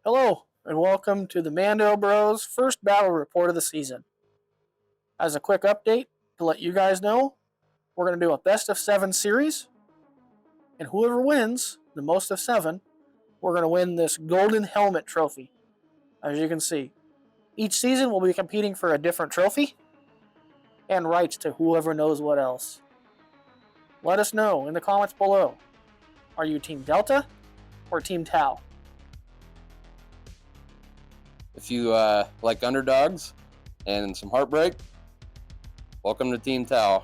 Hello, and welcome to the Mando-Bros first battle report of the season. As a quick update, to let you guys know, we're going to do a best of 7 series, and whoever wins the most of 7, we're going to win this golden helmet trophy. As you can see, each season we'll be competing for a different trophy, and rights to whoever knows what else. Let us know in the comments below. Are you Team Delta or Team Tau? If you like underdogs and some heartbreak, welcome to Team Tau.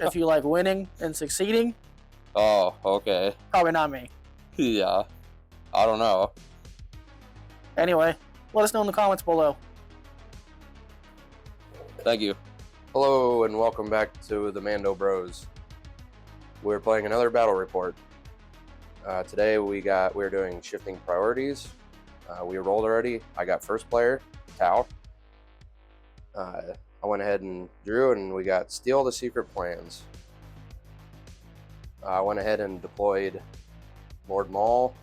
If you like winning and succeeding, Oh, okay. probably not me. Yeah, I don't know. Anyway, let us know in the comments below. Thank you. Hello and welcome back to the Mando-Bros. We're playing another battle report. Today we're doing shifting priorities. We rolled already. I got first player, Tau. I went ahead and drew, and we got steal the secret plans. I went ahead and deployed Lord Maul,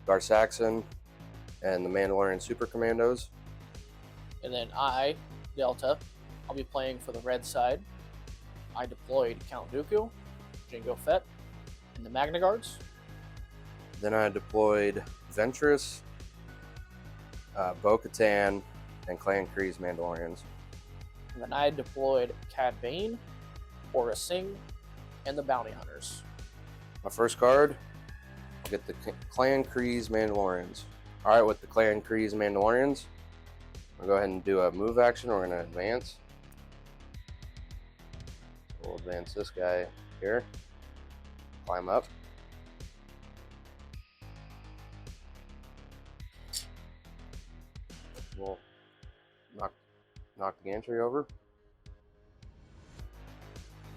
Gar Saxon, and the Mandalorian Super Commandos. And then I, Delta, I'll be playing for the red side. I deployed Count Dooku, Jango Fett, and the Magna Guards. Then I deployed Ventress, Bo-Katan, and Clan Kryze Mandalorians. And then I deployed Cad Bane, Aura Singh, and the Bounty Hunters. My first card, I'll get the Clan Kryze Mandalorians. Alright, with the Clan Kryze Mandalorians, I'll go ahead and do a move action. We're going to advance. We'll advance this guy here. Climb up. We'll knock the gantry over.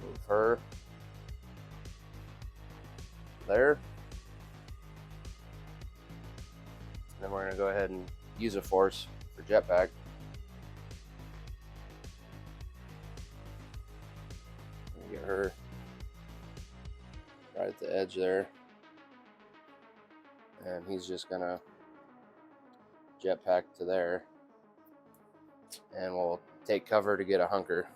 Move her there. Then we're going to go ahead and use a force for jetpack. Get her right at the edge there. And he's just going to jetpack to there. And we'll take cover to get a hunker.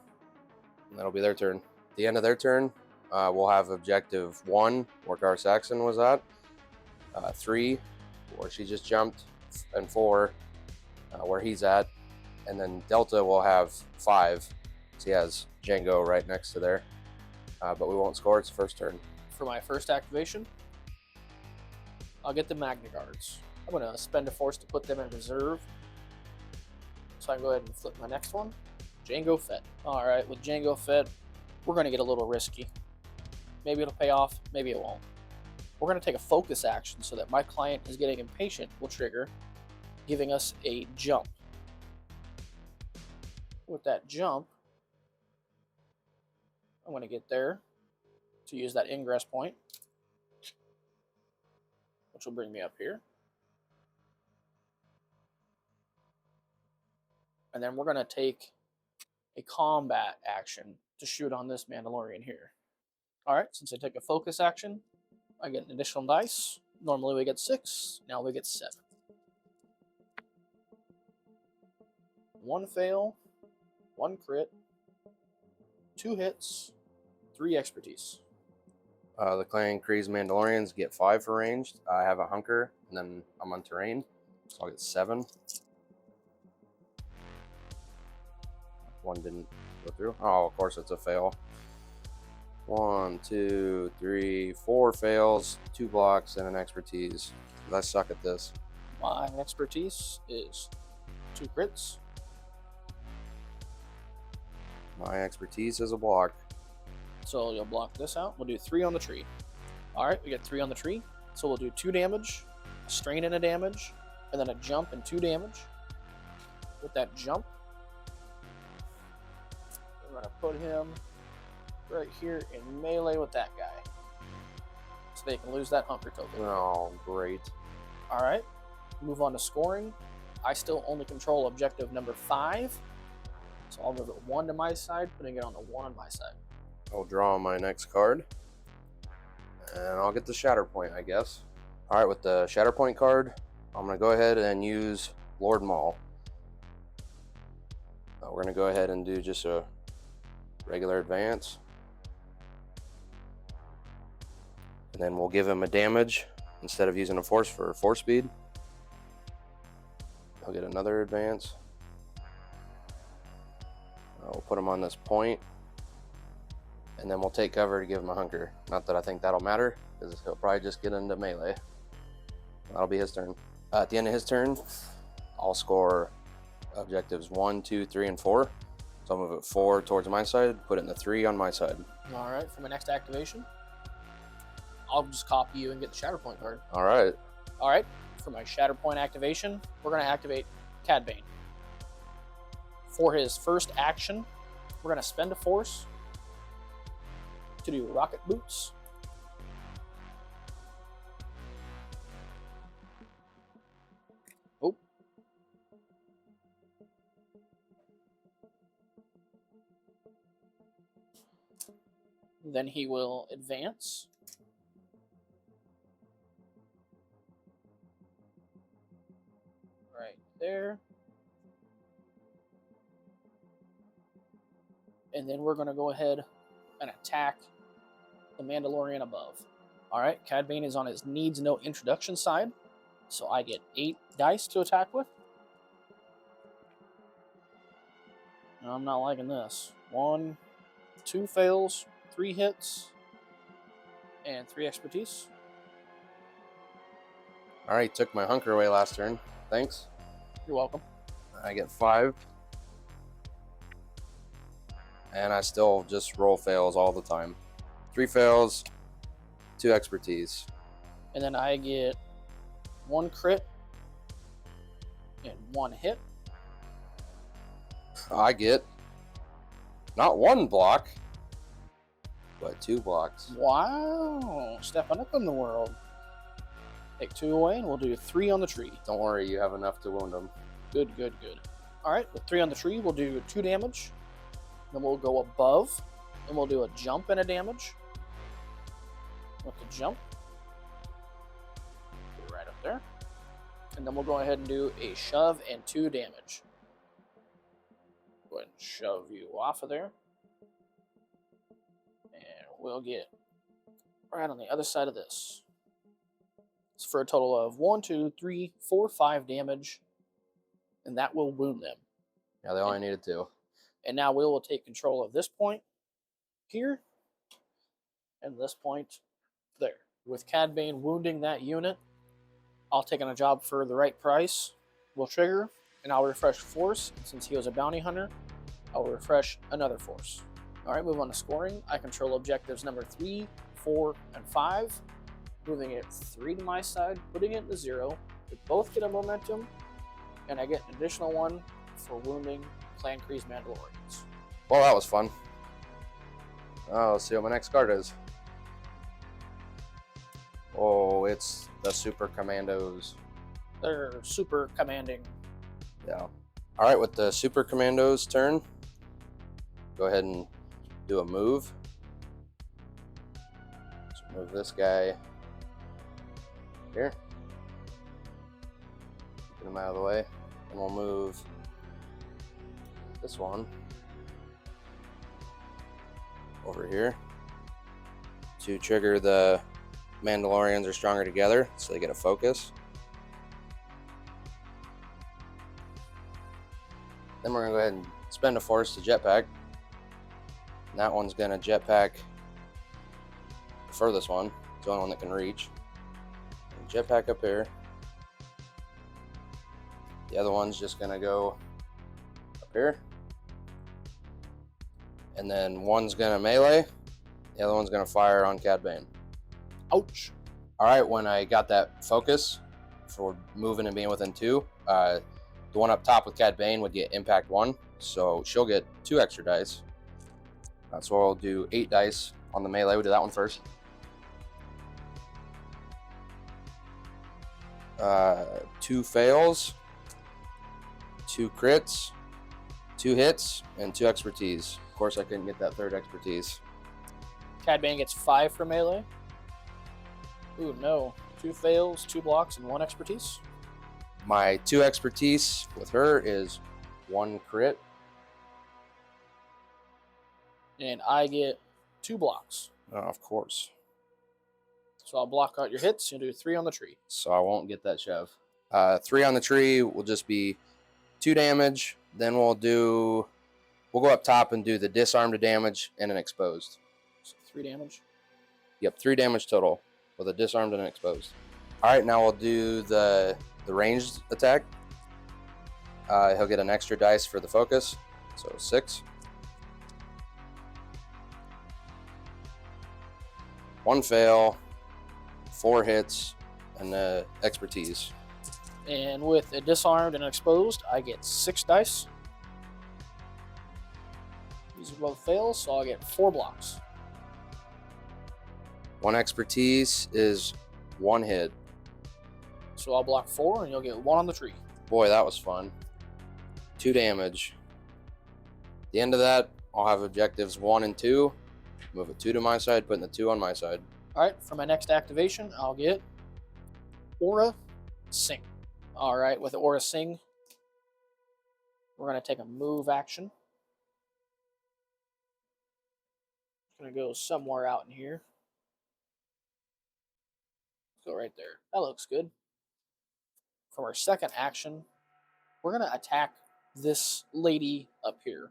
And that'll be their turn. At the end of their turn, we'll have objective 1, where Gar Saxon was at, 3, where she just jumped, and 4, where he's at, and then Delta will have 5, so he has Jango right next to there, but we won't score. It's first turn. For my first activation, I'll get the Magna Guards. I'm going to spend a force to put them in reserve, so I can go ahead and flip my next one. Jango Fett. Alright, with Jango Fett, we're going to get a little risky. Maybe it'll pay off, maybe it won't. We're going to take a focus action so that my client is getting impatient will trigger, giving us a jump. With that jump, I'm going to get there to use that ingress point, which will bring me up here. And then we're going to take a combat action to shoot on this Mandalorian here. Alright, since I take a focus action, I get an additional dice. Normally we get 6, now we get 7. 1 fail, 1 crit, 2 hits, 3 expertise. The Clan Kryze Mandalorians get 5 for ranged. I have a hunker, and then I'm on terrain, so I'll get 7. 1 didn't go through. Oh, of course it's a fail. 1, 2, 3, 4 fails, 2 blocks, and an expertise. I suck at this. My expertise is 2 crits. My expertise is a block. So you'll block this out. We'll do 3 on the tree. Alright, we get 3 on the tree. So we'll do 2 damage, a strain and a damage, and then a jump and 2 damage. With that jump, we're going to put him right here in melee with that guy, so they can lose that hunker token. Oh, great. Alright, move on to scoring. I still only control objective number 5, so I'll move it 1 to my side, putting it on the 1 on my side. I'll draw my next card, and I'll get the Shatterpoint, I guess. Alright, with the Shatterpoint card, I'm going to go ahead and use Lord Maul. We're going to go ahead and do just a regular advance. And then we'll give him a damage instead of using a force for force speed. I'll get another advance. We'll put him on this point. And then we'll take cover to give him a hunker. Not that I think that'll matter, because he'll probably just get into melee. That'll be his turn. At the end of his turn, I'll score objectives 1, 2, 3, and 4. So I'll move it 4 towards my side, put it in the 3 on my side. All right, for my next activation, I'll just copy you and get the Shatterpoint card. All right. All right, for my Shatterpoint activation, we're going to activate Cad Bane. For his first action, we're going to spend a force to do rocket boots. Oh. Then he will advance. Right there. And then we're going to go ahead and attack the Mandalorian above. All right, Cad Bane is on his needs no introduction side, so I get 8 dice to attack with. No, I'm not liking this. 1, 2 fails, 3 hits, and 3 expertise. All right, took my hunker away last turn. Thanks. You're welcome. I get 5. And I still just roll fails all the time. 3 fails, 2 expertise. And then I get 1 crit and 1 hit. I get not 1 block, but 2 blocks. Wow, stepping up in the world. Take 2 away and we'll do 3 on the tree. Don't worry, you have enough to wound him. Good, good, good. All right, with 3 on the tree, we'll do 2 damage. Then we'll go above, and we'll do a jump and a damage. With the jump, right up there. And then we'll go ahead and do a shove and 2 damage. Go ahead and shove you off of there. And we'll get right on the other side of this. It's for a total of 1, 2, 3, 4, 5 damage. And that will wound them. Yeah, they only needed 2. And now we will take control of this point here and this point there. With Cad Bane wounding that unit, I'll take on a job for the right price. We'll trigger, and I'll refresh force. And since he was a bounty hunter, I'll refresh another force. All right, move on to scoring. I control objectives number 3, 4, and 5. Moving it 3 to my side, putting it to 0. We both get a momentum, and I get an additional 1 for wounding Clan Kree's Mandalorians. Well, that was fun. Let's see what my next card is. Oh, it's the Super Commandos. They're super commanding. Yeah. All right, with the Super Commandos turn, go ahead and do a move. So move this guy here. Get him out of the way. And we'll move this one over here to trigger the Mandalorians are stronger together, so they get a focus. Then we're gonna go ahead and spend a force to jetpack. And that one's gonna jetpack the furthest one. It's the only one that can reach. And jetpack up here. The other one's just gonna go up here. And then one's gonna melee, the other one's gonna fire on Cad Bane. Ouch. All right, when I got that focus for moving and being within 2, the one up top with Cad Bane would get impact 1, so she'll get 2 extra dice. So I'll do 8 dice on the melee. We'll do that one first. 2 fails, 2 crits, 2 hits, and 2 expertise. Of course, I couldn't get that 3rd expertise. Cad Bane gets 5 for melee. Ooh, no. 2 fails, 2 blocks, and 1 expertise. My 2 expertise with her is 1 crit. And I get 2 blocks. Of course. So I'll block out your hits and do 3 on the tree. So I won't get that shove. 3 on the tree will just be 2 damage. Then we'll go up top and do the disarmed damage and an exposed. So 3 damage. Yep, 3 damage total with a disarmed and an exposed. All right, now we'll do the ranged attack. He'll get an extra dice for the focus, so 6. 1 fail, 4 hits, and the expertise. And with a disarmed and exposed, I get 6 dice. These are both fails, so I'll get 4 blocks. 1 expertise is 1 hit. So I'll block 4, and you'll get 1 on the tree. Boy, that was fun. 2 damage. At the end of that, I'll have objectives 1 and 2. Move a 2 to my side, putting the 2 on my side. All right, for my next activation, I'll get Aura Sing. All right, with Aura Sing, we're going to take a move action. It's going to go somewhere out in here. Let's go right there. That looks good. For our second action, we're going to attack this lady up here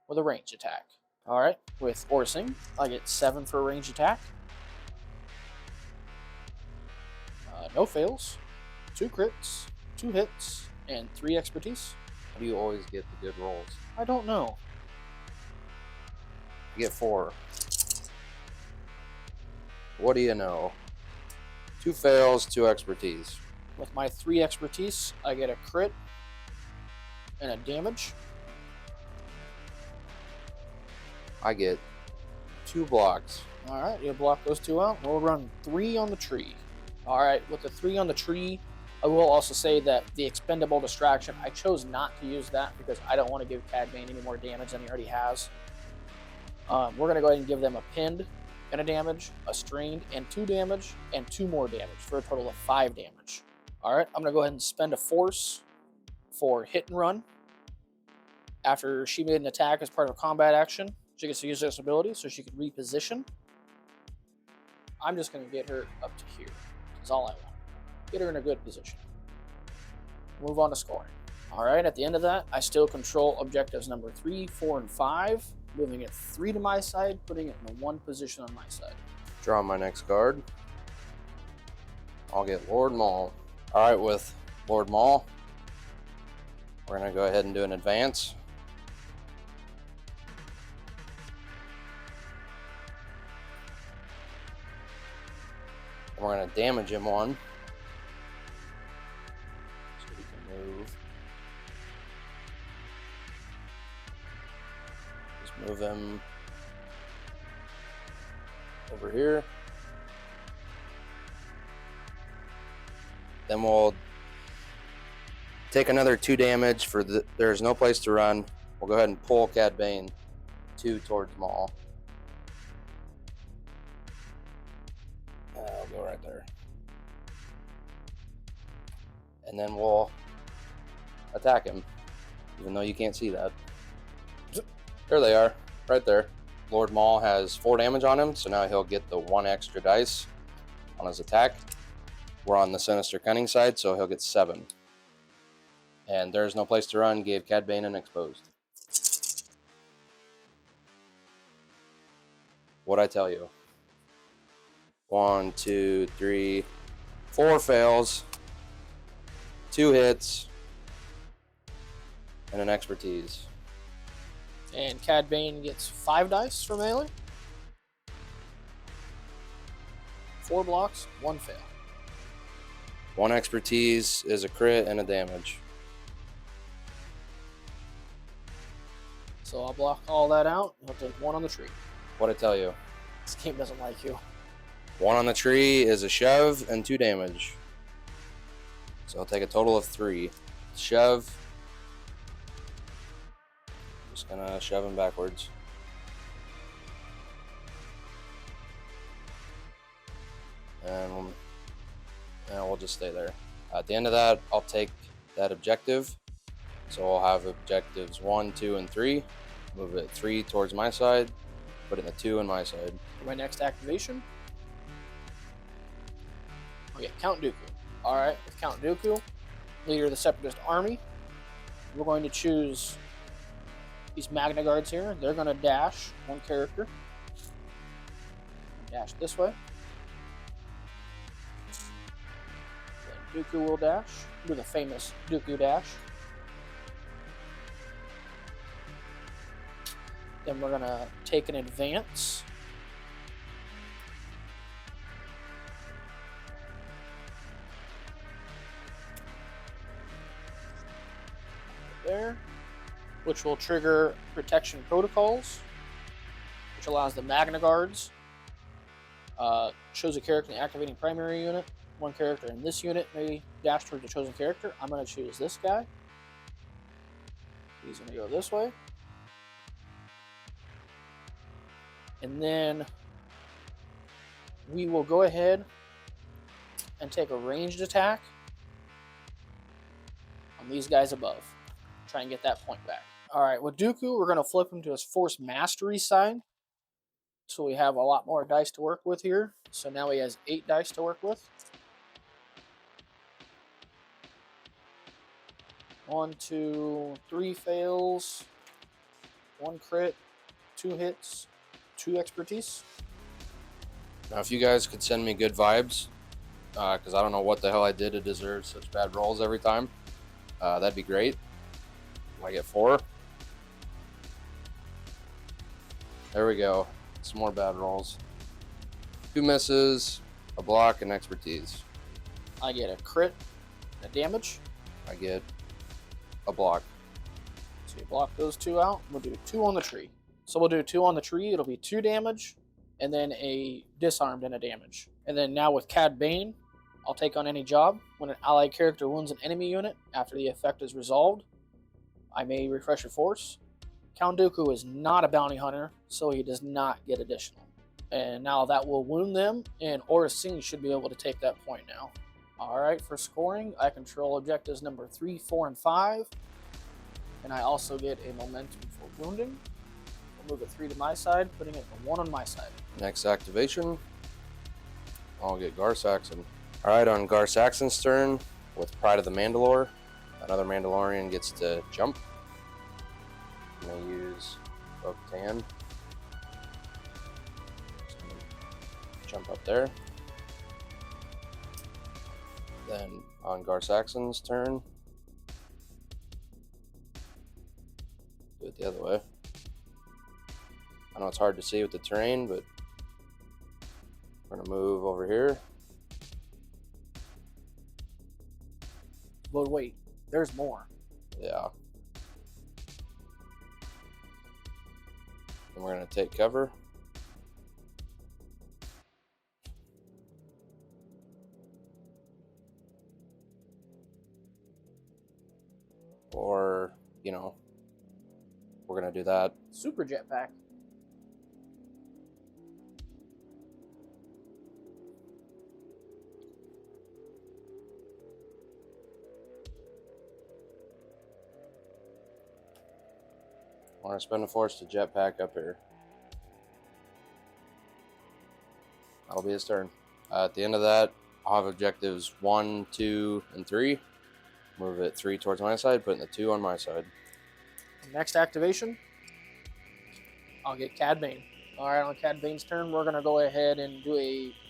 with a range attack. All right, with Aura Sing, I get 7 for a range attack. No fails, 2 crits, 2 hits, and 3 expertise. How do you always get the good rolls? I don't know. You get 4. What do you know? 2 fails, 2 expertise. With my 3 expertise, I get a crit and a damage. I get 2 blocks. All right, you block those 2 out. We'll run 3 on the tree. All right, with the 3 on the tree, I will also say that the expendable distraction, I chose not to use that because I don't want to give Cad Bane any more damage than he already has. We're going to go ahead and give them a pinned and a damage, a strained and 2 damage, and 2 more damage for a total of 5 damage. All right, I'm going to go ahead and spend a force for hit and run. After she made an attack as part of a combat action, she gets to use this ability so she can reposition. I'm just going to get her up to here. That's all I want. Get her in a good position. Move on to scoring. All right, at the end of that, I still control objectives number 3, 4, and 5, moving it 3 to my side, putting it in the 1 position on my side. Draw my next card. I'll get Lord Maul. All right, with Lord Maul, we're going to go ahead and do an advance. And we're going to damage him 1. So we can move. Just move him over here. Then we'll take another 2 damage for there's no place to run. We'll go ahead and pull Cad Bane 2 towards Maul. I'll go right there. And then we'll attack him, even though you can't see that. There they are, right there. Lord Maul has 4 damage on him, so now he'll get the 1 extra dice on his attack. We're on the Sinister Cunning side, so he'll get 7. And there's no place to run, gave Cad Bane an exposed. What'd I tell you? 1, 2, 3, 4 fails, 2 hits, and an expertise. And Cad Bane gets 5 dice for melee. 4 blocks, 1 fail. 1 expertise is a crit and a damage. So I'll block all that out. He'll take 1 on the tree. What'd I tell you? This game doesn't like you. 1 on the tree is a shove and 2 damage. So I'll take a total of 3. Shove. Just gonna shove him backwards. And we'll just stay there. At the end of that, I'll take that objective. So I'll have objectives 1, 2, and 3. Move it 3 towards my side, put it in the 2 on my side. For my next activation, I'll get Count Dooku. Alright, with Count Dooku, leader of the Separatist army, we're going to choose these Magna Guards here. They're going to dash one character. Dash this way. Then Dooku will dash. Do the famous Dooku dash. Then we're going to take an advance. There, which will trigger protection protocols, which allows the Magna Guards, shows a character in the activating primary unit. One character in this unit may dash towards the chosen character. I'm going to choose this guy. He's going to go this way. And then we will go ahead and take a ranged attack on these guys above. Try and get that point back. Alright, with Dooku, we're going to flip him to his Force Mastery side. So we have a lot more dice to work with here. So now he has 8 dice to work with. 1, 2, 3 fails. 1 crit. 2 hits. 2 expertise. Now, if you guys could send me good vibes, because I don't know what the hell I did to deserve such bad rolls every time, that'd be great. I get 4. There we go. Some more bad rolls. 2 misses, a block, and expertise. I get a crit, a damage. I get a block. So you block those 2 out. We'll do 2 on the tree. So we'll do 2 on the tree. It'll be 2 damage, and then a disarmed and a damage. And then now with Cad Bane, I'll take on any job. When an allied character wounds an enemy unit after the effect is resolved, I may refresh your force. Count Dooku is not a bounty hunter, so he does not get additional. And now that will wound them, and Aura Singh should be able to take that point now. Alright, for scoring, I control objectives number 3, 4, and 5. And I also get a momentum for wounding. I'll move it 3 to my side, putting it to 1 on my side. Next activation, I'll get Gar Saxon. Alright, on Gar Saxon's turn, with Pride of the Mandalore, another Mandalorian gets to jump. I'm going to use Bo-Katan. Jump up there. Then on Gar Saxon's turn, do it the other way. I know it's hard to see with the terrain, but we're going to move over here. But wait, there's more. Yeah. And we're going to take cover. Or, you know, we're going to do that. Super jetpack. I want to spend a force to jetpack up here. That'll be his turn. At the end of that, I'll have objectives 1, 2, and 3. Move it 3 towards my side, putting the 2 on my side. Next activation, I'll get Cad Bane. Alright, on Cad Bane's turn, we're going to go ahead and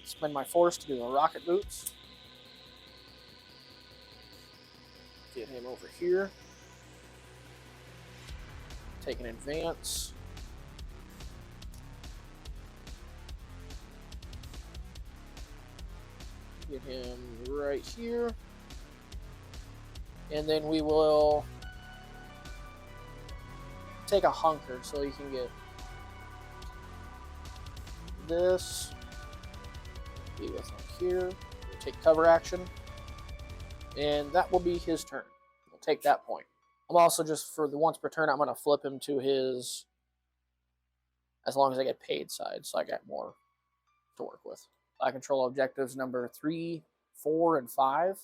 spend my force to do the rocket boots. Get him over here. Take an advance. Get him right here. And then we will take a hunker so you can get this. Be with him here. Take cover action. And that will be his turn. We'll take that point. I'm also just, for the once per turn, I'm going to flip him to his, as long as I get paid side, so I got more to work with. I control objectives number 3, 4, and 5.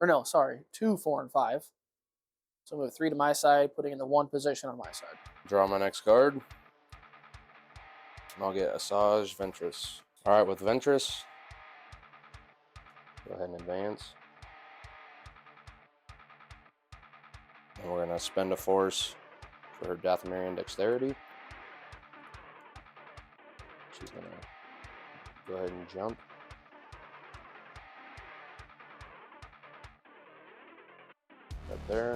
Or no, sorry, 2, 4, and 5. So move 3 to my side, putting in the 1 position on my side. Draw my next card. And I'll get Asajj Ventress. Alright, with Ventress, go ahead and advance. And we're going to spend a force for her Dathomirian Dexterity. She's going to go ahead and jump. Right there.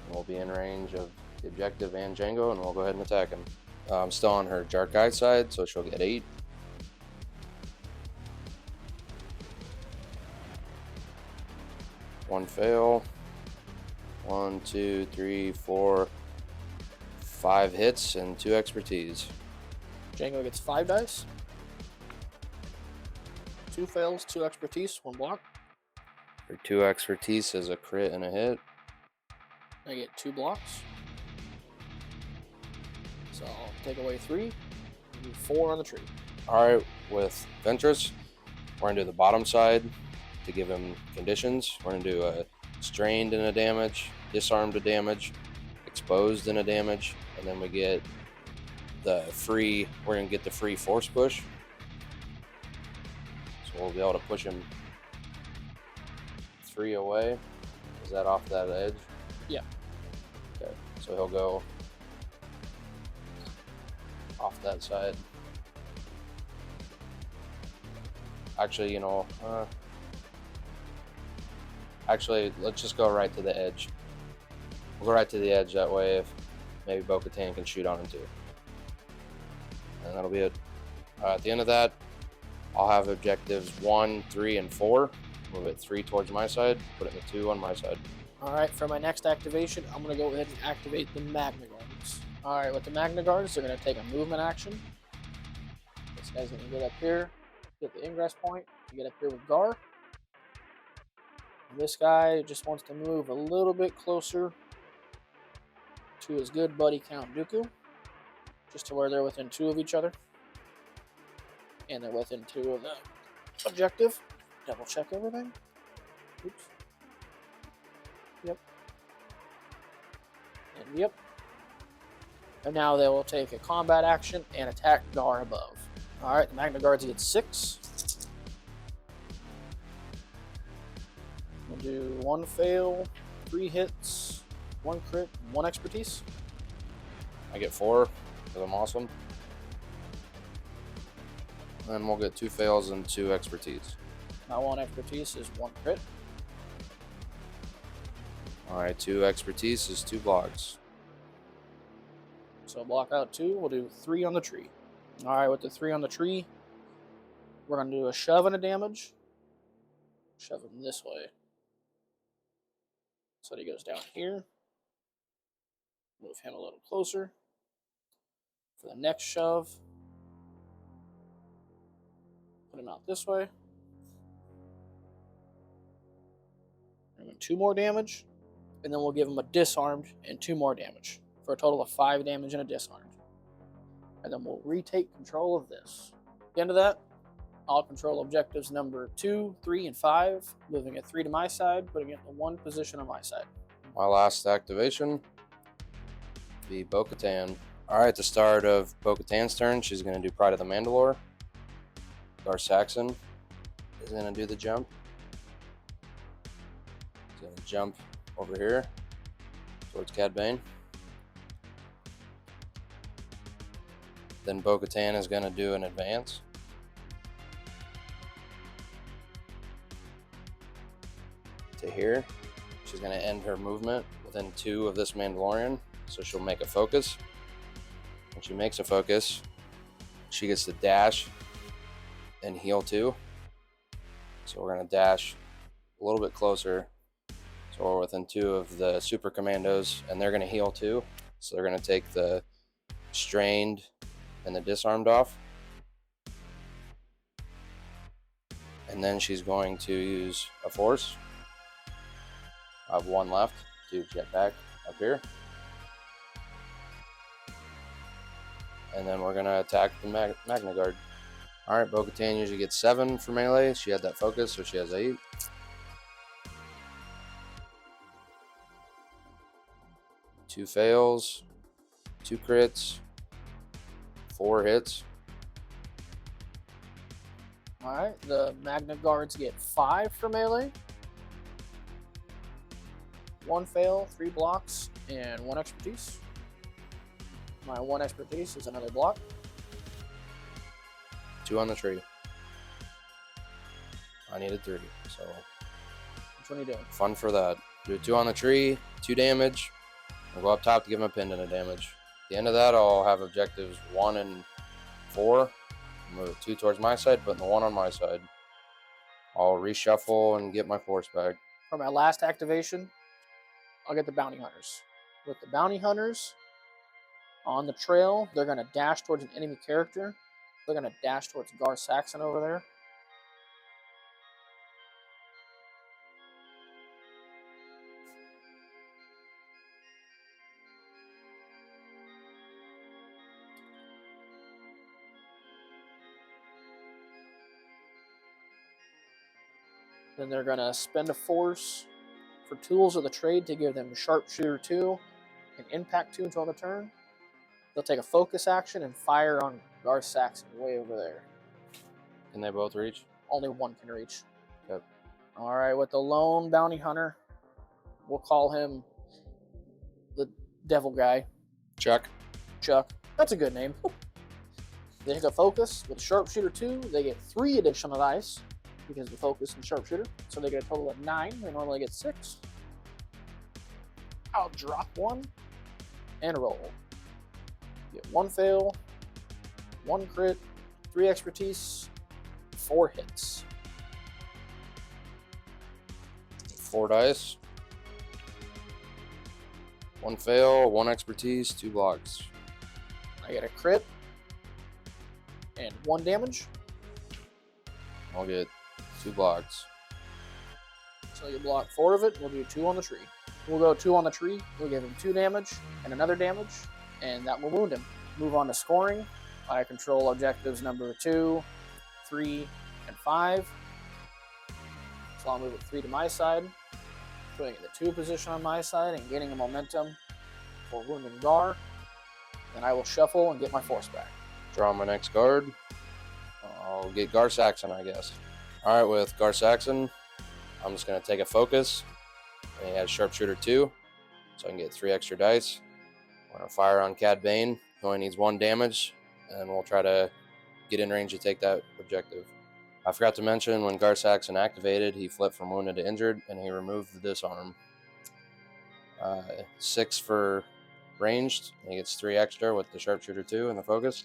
And we'll be in range of the objective and Django, and we'll go ahead and attack him. I'm still on her Jarkai side, so she'll get 8. One fail. 1, 2, 3, 4, 5 hits and 2 expertise. Django gets 5 dice. 2 fails, 2 expertise, 1 block. Her 2 expertise is a crit and a hit. I get 2 blocks. So I'll take away 3. And do 4 on the tree. Alright, with Ventress, we're going to do the bottom side to give him conditions. We're going to do a strained in a damage, disarmed a damage, exposed in a damage, and then we get the free, we're going to get the free force push. So we'll be able to push him 3 away. Is that off that edge? Yeah. Okay, so he'll go off that side. Actually, you know, actually, let's just go right to the edge. We'll go right to the edge, that way if maybe Bo-Katan can shoot on him too. And that'll be it. At the end of that, I'll have objectives 1, 3, and 4. Move it 3 towards my side, put it in the 2 on my side. Alright, for my next activation, I'm going to go ahead and activate the Magna Guards. Alright, with the Magna Guards, they're going to take a movement action. This guy's going to get up here, get the ingress point, get up here with Gar. And this guy just wants to move a little bit closer to his good buddy Count Dooku, just to where they're within 2 of each other. And they're within 2 of the objective. Double check everything. Oops. Yep. And yep. And now they will take a combat action and attack Gar above. Alright, the Magna Guards get 6. We'll do 1 fail, 3 hits, 1 crit, 1 expertise. I get 4, because I'm awesome. Then we'll get 2 fails and 2 expertise. My 1 expertise is 1 crit. Alright, 2 expertise is 2 blocks. So block out 2, we'll do 3 on the tree. Alright, with the 3 on the tree, we're going to do a shove and a damage. Shove him this way. So he goes down here. Move him a little closer. For the next shove, put him out this way. And 2 more damage. And then we'll give him a disarmed and 2 more damage. For a total of 5 damage and a disarmed. And then we'll retake control of this. At the end of that, I'll control objectives number 2, 3, and 5, moving it 3 to my side, putting it in the 1 position on my side. My last activation, the Bo-Katan. Alright, at the start of Bo-Katan's turn, she's going to do Pride of the Mandalore. Gar Saxon is going to do the jump. He's going to jump over here towards Cad Bane. Then Bo-Katan is going to do an advance. To here. She's going to end her movement within 2 of this Mandalorian. So she'll make a focus. When she makes a focus, she gets to dash and heal 2. So we're going to dash a little bit closer. So we're within 2 of the Super Commandos, and they're going to heal 2. So they're going to take the strained and the disarmed off. And then she's going to use a force. I have 1 left to jetpack up here. And then we're going to attack the Magna Guard. Alright, Bo-Katan usually gets 7 for melee. She had that focus, so she has 8. 2 fails, 2 crits, 4 hits. Alright, the Magna Guards get 5 for melee. 1 fail, 3 blocks, and 1 expertise. My 1 expertise is another block. 2 on the tree. I needed 3, so Which one are you doing? fun for that. Do 2 on the tree, 2 damage. I'll go up top to give him a pendant of damage. At the end of that, I'll have objectives 1 and 4. Move 2 towards my side, putting the 1 on my side. I'll reshuffle and get my force back. For my last activation, I'll get the Bounty Hunters. With the Bounty Hunters on the trail, they're going to dash towards an enemy character. They're going to dash towards Gar Saxon over there. Then they're going to spend a force for tools of the trade to give them Sharpshooter 2 and Impact 2 until the turn. They'll take a focus action and fire on Gar Saxon way over there. Can they both reach? Only 1 can reach. Yep. Alright, with the lone bounty hunter, we'll call him the devil guy. Chuck. Chuck. That's a good name. They take a focus with Sharpshooter 2. They get 3 additional dice because of the focus and Sharpshooter. So they get a total of 9. They normally get 6. I'll drop 1 and roll. Get 1 fail, 1 crit, 3 expertise, 4 hits. 4 dice. 1 fail, 1 expertise, 2 blocks. I get a crit and 1 damage. I'll get 2 blocks. So you block 4 of it. We'll do 2 on the tree. We'll go 2 on the tree. We'll give him 2 damage and another damage, and that will wound him. Move on to scoring. I control objectives number 2, 3, and 5. So I'll move it 3 to my side, putting it in the 2 position on my side and gaining a momentum for wounding Gar. Then I will shuffle and get my force back. Draw my next card. I'll get Gar Saxon, I guess. Alright, with Gar Saxon, I'm just going to take a focus. And he has Sharpshooter 2, so I can get 3 extra dice. I'm going to fire on Cad Bane, who only needs 1 damage, and we'll try to get in range to take that objective. I forgot to mention, when Gar Saxon activated, he flipped from wounded to injured, and he removed the disarm. 6 for ranged, and he gets 3 extra with the Sharpshooter 2 and the focus.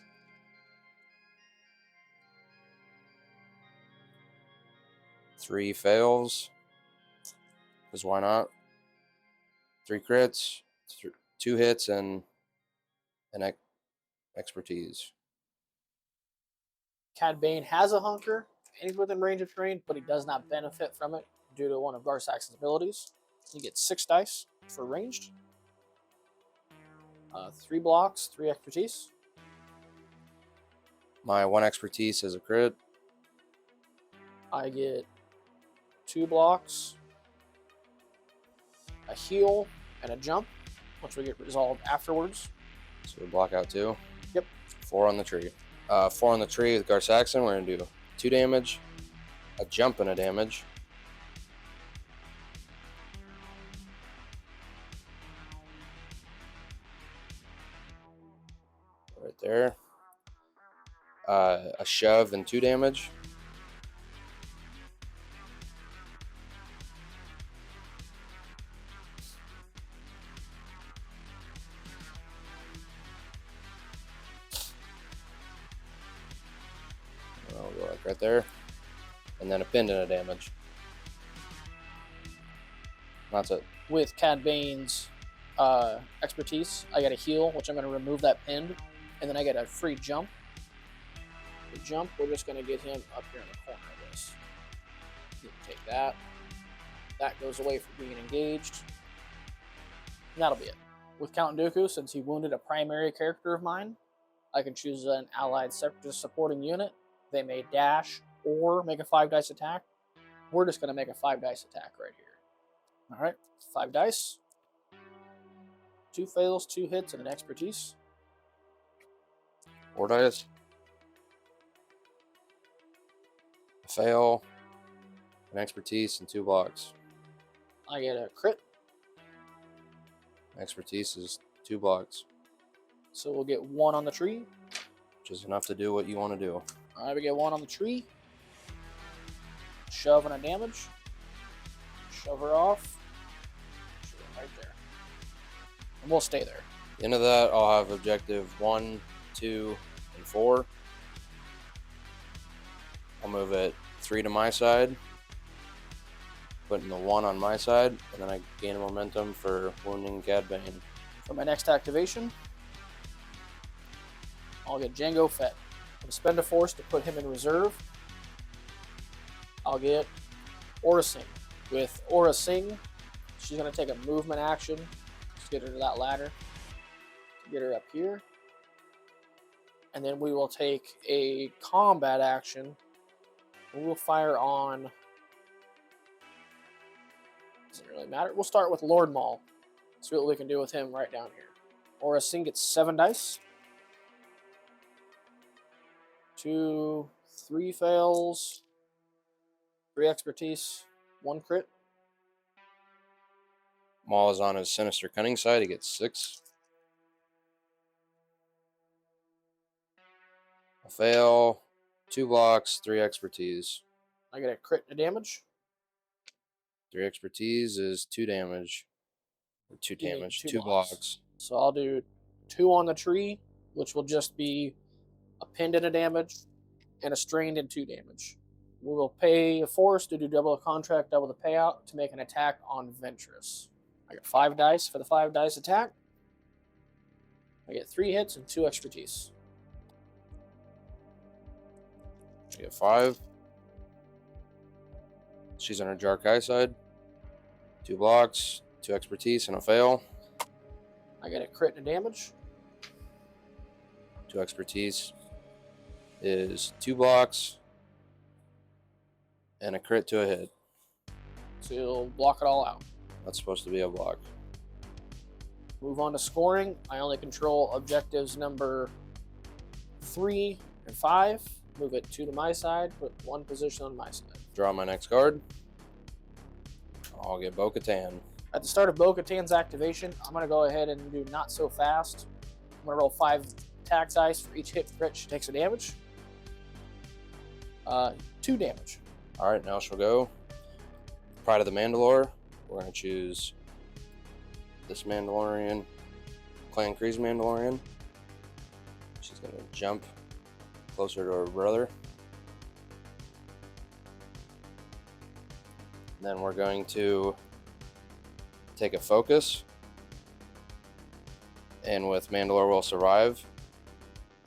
Three fails, because why not? 3 crits, 2 hits, and an expertise. Cad Bane has a hunker, and he's within range of terrain, but he does not benefit from it due to one of Gar Saxon's abilities. He gets 6 dice for ranged, 3 blocks, 3 expertise. My 1 expertise is a crit. I get 2 blocks, a heal, and a jump, which will get resolved afterwards. So we block out 2. Yep. 4 on the tree. 4 on the tree with Gar Saxon. We're going to do 2 damage, a jump, and a damage. Right there. A shove and 2 damage. I'll go like right there. And then a pendant of damage. That's it. With Cad Bane's expertise, I get a heal, which I'm going to remove that pinned, and then I get a free jump. The jump, we're just going to get him up here in the corner of this. You can take that. That goes away from being engaged. And that'll be it. With Count Dooku, since he wounded a primary character of mine, I can choose an allied separatist supporting unit. They may dash or make a 5 dice attack. We're just going to make a 5 dice attack right here. All right, 5 dice. 2 fails, 2 hits, and an expertise. 4 dice. A fail, an expertise, and 2 blocks. I get a crit, Expertise is 2 blocks, so we'll get 1 on the tree. which is enough to do what you want to do. Alright, we get 1 on the tree. Shove and a damage. Shove her off. Shove it right there. And we'll stay there. Into that, I'll have objective 1, 2, and 4. I'll move it 3 to my side, putting the 1 on my side, and then I gain a momentum for wounding Cad Bane. For my next activation, I'll get Django Fett. I'm spend a force to put him in reserve. I'll get Aura Sing. With Aura Sing, she's going to take a movement action. Just get her to that ladder. Get her up here. And then we will take a combat action. And we'll fire on... Doesn't really matter. We'll start with Lord Maul. See what we can do with him right down here. Aura Sing gets 7 dice. 2, 3 fails. 3 expertise. 1 crit. Maul is on his Sinister Cunning side. He gets 6. A fail, 2 blocks, 3 expertise. I get a crit and a damage. 3 expertise is 2 damage. Or 2 You need damage, 2 2 blocks. blocks. So I'll do 2 on the tree, which will just be a pinned and a damage, and a strained and 2 damage. We will pay a force to do double a contract, double the payout to make an attack on Ventress. I get 5 dice for the 5 dice attack. I get 3 hits and 2 expertise. She get 5. She's on her Jarkai side. 2 blocks, 2 expertise, and a fail. I get a crit and a damage. 2 expertise is 2 blocks and a crit to a hit. So you'll block it all out. That's supposed to be a block. Move on to scoring. I only control objectives number 3 and 5. Move it 2 to my side, put 1 position on my side. Draw my next card. I'll get Bo-Katan. At the start of Bo-Katan's activation, I'm going to go ahead and do not so fast. I'm going to roll 5 attack dice for each hit crit. She takes a damage. 2 damage. Alright, now she'll go. Pride of the Mandalore. We're going to choose this Mandalorian, Clan Kreese Mandalorian. She's going to jump closer to her brother. Then we're going to take a focus. And with Mandalore Will Survive,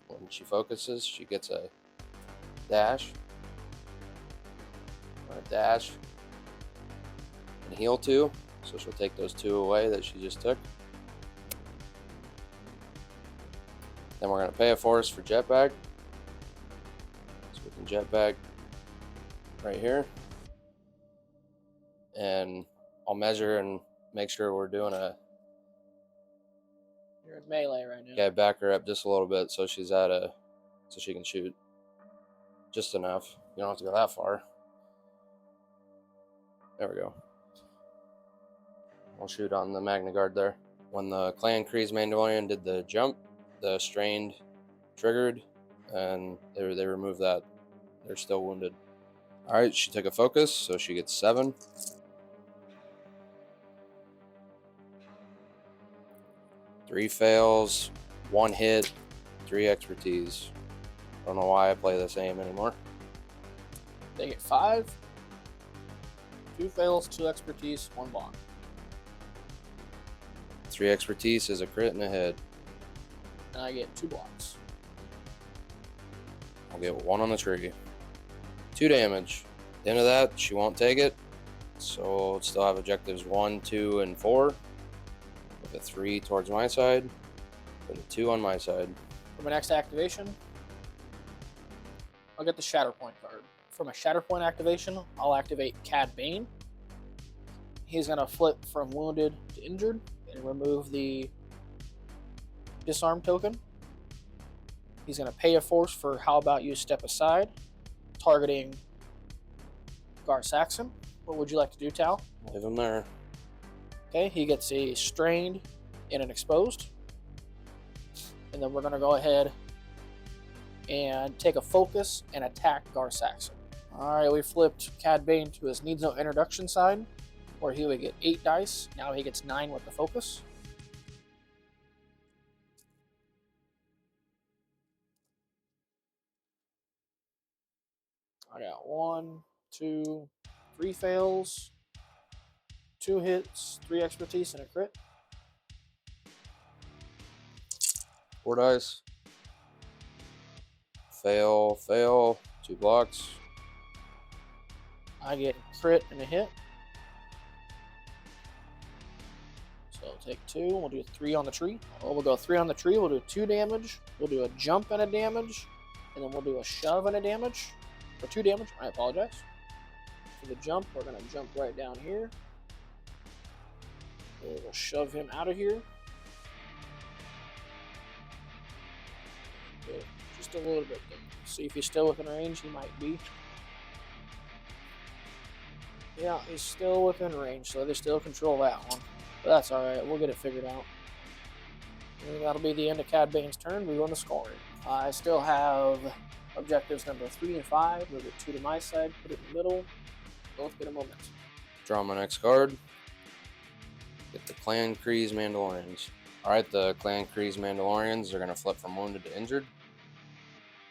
when she focuses, she gets a dash. Or a dash. And heal 2. So she'll take those 2 away that she just took. Then we're going to pay a force for jetpack. So we can jetpack right here. And I'll measure and make sure we're doing a... You're in melee right now. Yeah, back her up just a little bit so she's at a... so she can shoot. Just enough. You don't have to go that far. There we go. I'll shoot on the Magna Guard there. When the Clan Kreese Mandalorian did the jump, the strained triggered, and they removed that. They're still wounded. Alright, she took a focus, so she gets 7. Three fails, 1 hit, 3 expertise. Don't know why I play this aim anymore. They get 5. 2 fails, 2 expertise, 1 block. 3 expertise is a crit and a hit. And I get 2 blocks. I'll get 1 on the tree. 2 damage. At the end of that, she won't take it. So we'll still have objectives 1, 2, and 4. With a 3 towards my side. And a 2 on my side. For my next activation, I'll get the Shatterpoint card. For my Shatterpoint activation, I'll activate Cad Bane. He's going to flip from wounded to injured and remove the disarm token. He's going to pay a force for how about you step aside, targeting Gar Saxon. What would you like to do, Tal? Leave him there. Okay, he gets a strained and an exposed. And then we're going to go ahead and take a focus and attack Gar Saxon. Alright, we flipped Cad Bane to his needs no introduction side, where he would get 8 dice. Now he gets 9 with the focus. I got 1, 2, 3 fails, 2 hits, 3 expertise, and a crit. 4 dice. Fail, fail. 2 blocks. I get a crit and a hit. So I'll take 2. We'll do 3 on the tree. Or we'll go 3 on the tree. We'll do 2 damage. We'll do a jump and a damage. And then we'll do a shove and a damage. Or 2 damage. I apologize. For the jump, we're going to jump right down here. We'll shove him out of here. Good. Just a little bit there. See if he's still within range. He might be. Yeah, he's still within range, so they still control that one. But that's alright, we'll get it figured out. And that'll be the end of Cad Bane's turn. We run the scoring. I still have objectives number 3 and 5. Move it 2 to my side, put it in the middle. Both get a moment. Draw my next card. Get the Clan Kreese Mandalorians. Alright, the Clan Kreese Mandalorians are going to flip from wounded to injured.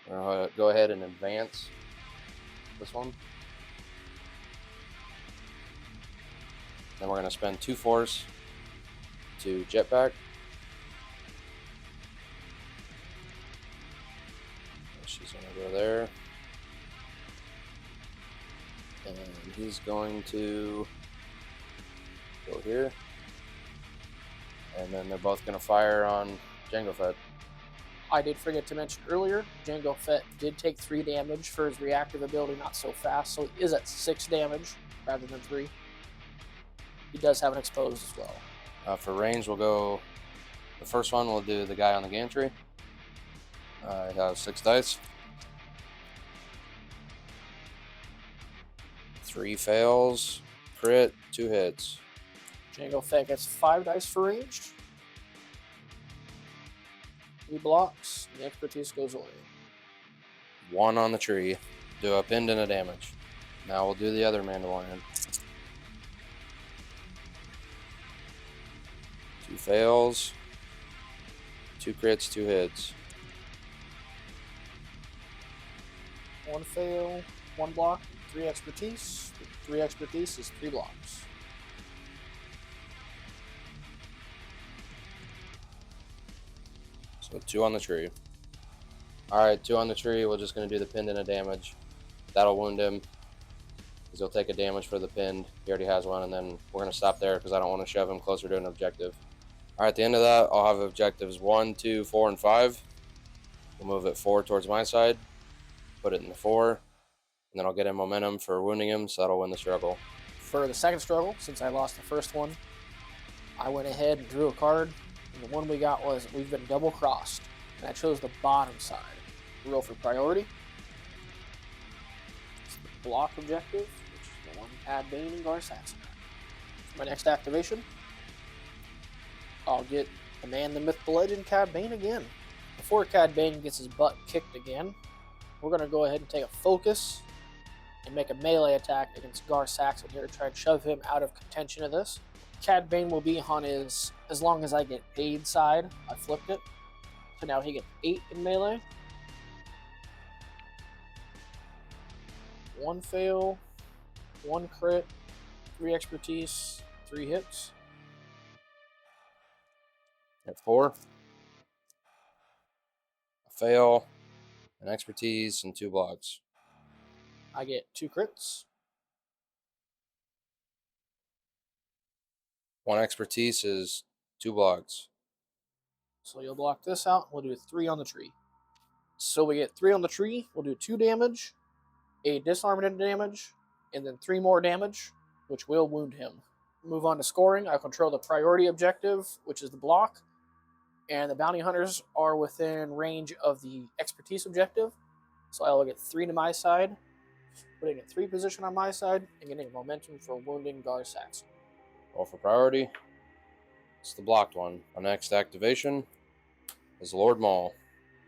We're going to go ahead and advance this one. Then we're going to spend 2 force to jetpack. She's going to go there. And he's going to go here. And then they're both going to fire on Jango Fett. I did forget to mention earlier, Jango Fett did take 3 damage for his reactive ability, not so fast, so he is at 6 damage rather than 3. He does have an exposed as well. For range, we'll go. The first one, we'll do the guy on the gantry. I have 6 dice. 3 fails, crit, 2 hits. Jango Fett gets 5 dice for ranged. 3 blocks, and the expertise goes away. 1 on the tree. Do a pinned and a damage. Now we'll do the other Mandalorian. 2 fails, 2 crits, 2 hits. 1 fail, 1 block, 3 expertise. 3 expertise is 3 blocks. So 2 on the tree. Alright, 2 on the tree. We're just going to do the pinned and a damage. That'll wound him, because he'll take a damage for the pinned. He already has one, and then we're going to stop there because I don't want to shove him closer to an objective. Alright, at the end of that, I'll have objectives 1, 2, 4, and 5. We'll move it 4 towards my side. Put it in the 4. And then I'll get him momentum for wounding him, so that'll win the struggle. For the second struggle, since I lost the first one, I went ahead and drew a card. And the one we got was we've been double crossed. And I chose the bottom side. Roll for priority. It's the block objective, which is the one Cad Bane and Gar Saxon. My next activation, I'll get the man, the myth, the legend, Cad Bane again. Before Cad Bane gets his butt kicked again, we're going to go ahead and take a focus and make a melee attack against Gar Saxon here to try and shove him out of contention of this. Cad Bane will be on his as long as I get paid side. I flipped it. So now he gets 8 in melee. 1 fail, 1 crit, 3 expertise, 3 hits. At 4. A fail, an expertise, and 2 blocks. I get 2 crits. 1 expertise is 2 blocks. So you'll block this out. We'll do 3 on the tree. So we get 3 on the tree. We'll do 2 damage, a disarmament damage, and then 3 more damage, which will wound him. Move on to scoring. I control the priority objective, which is the block, And the bounty hunters are within range of the expertise objective. So I will get 3 to my side, putting in 3 position on my side, and getting momentum for wounding Gar Saxon. Roll for priority. It's the blocked one. Our next activation is Lord Maul.